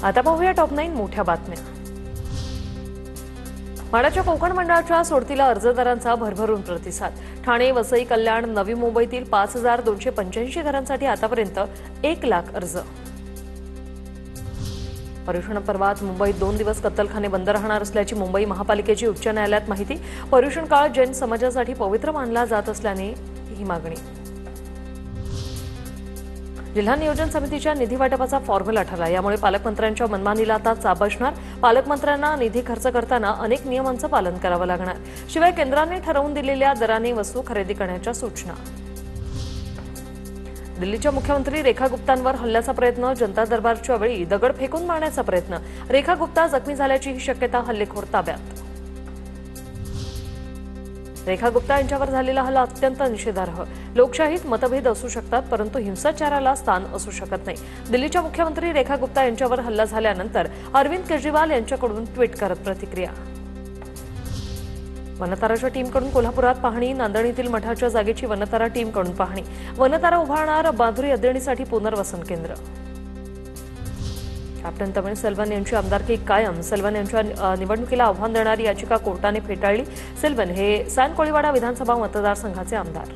आता पाहूया टॉप 9 मोठ्या बातम्या। माडाच्या कोकण मंडळाच्या सोडतीला अर्जदारांचा भरभरून प्रतिसाद। ठाणे, वसई, कल्याण, नवी मुंबईतील 5285 घरांसाठी आतापर्यंत 1 लाख अर्ज। पर्युषण पर्वात मुंबईत 2 दिवस कत्तलखाने बंद राहणार असल्याची मुंबई महापालिकेची उच्च न्यायालयात माहिती। पर्युषण काळ जैन समाजासाठी पवित्र मानला जात असल्याने ही मागणी। जिल्हा नियोजन समितीच्या निधी वाटपाचा फॉर्म्युला ठरला, यामुळे पालकमंत्र्यांच्या मनमानीला आता चाप बसणार। पालकमंत्र्यांना निधी खर्च करताना अनेक नियमांचं पालन करावं लागणार। शिवाय केंद्राने ठरवून दिलेल्या दराने वस्तू खरेदी करण्याच्या सूचना। दिल्लीच्या मुख्यमंत्री रेखा गुप्तांवर हल्ल्याचा प्रयत्न। जनता दरबारच्या वेळी दगड फेकून मारण्याचा प्रयत्न। रेखा गुप्ता जखमी झाल्याची ही शक्यता, हल्लेखोर ताब्यात। रेखा गुप्ता यांच्यावर झालेला हल्ला अत्यंत निषेधार्ह। लोकशाहीत मतभेद असू शकतात, परंतु हिंसाचाराला स्थान असू शकत नाही। दिल्लीच्या मुख्यमंत्री रेखा गुप्ता यांच्यावर हल्ला झाल्यानंतर अरविंद केजरीवाल यांच्याकडून ट्विट करत प्रतिक्रिया। वनताराच्या टीमकडून कोल्हापुरात पाहणी। नांदणीतील मठाच्या जागेची वनतारा टीमकडून पाहणी। वनतारा उभारणार माधुरी अध्ययनासाठी पुनर्वसन केंद्र। कॅप्टन तमिळ सेल्वन यांची आमदारकी कायम। सेल्वन यांच्या निवडणुकीला आव्हान देणारी याचिका कोर्टाने फेटाळली। सेल्वन हे सॅन कोळीवाडा विधानसभा मतदारसंघाचे आमदार।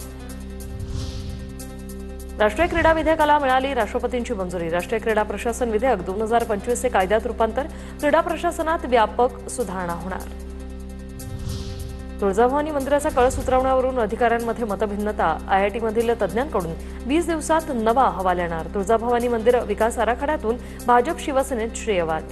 राष्ट्रीय क्रीडा विधेयकाला मिळाली राष्ट्रपतींची मंजुरी। राष्ट्रीय क्रीडा प्रशासन विधेयक 2025 चे कायद्यात रूपांतर। क्रीडा प्रशासनात व्यापक सुधारणा होणार। तुळजाभवानी मंदिराचा कळस उतरवण्यावरून अधिकाऱ्यांमध्ये मतभिन्नता। आयआयटीमधील तज्ज्ञांकडून 20 दिवसात नवा अहवाल येणार। तुळजाभवानी मंदिर विकास आराखड्यातून भाजप शिवसेनेत श्रेयवाद।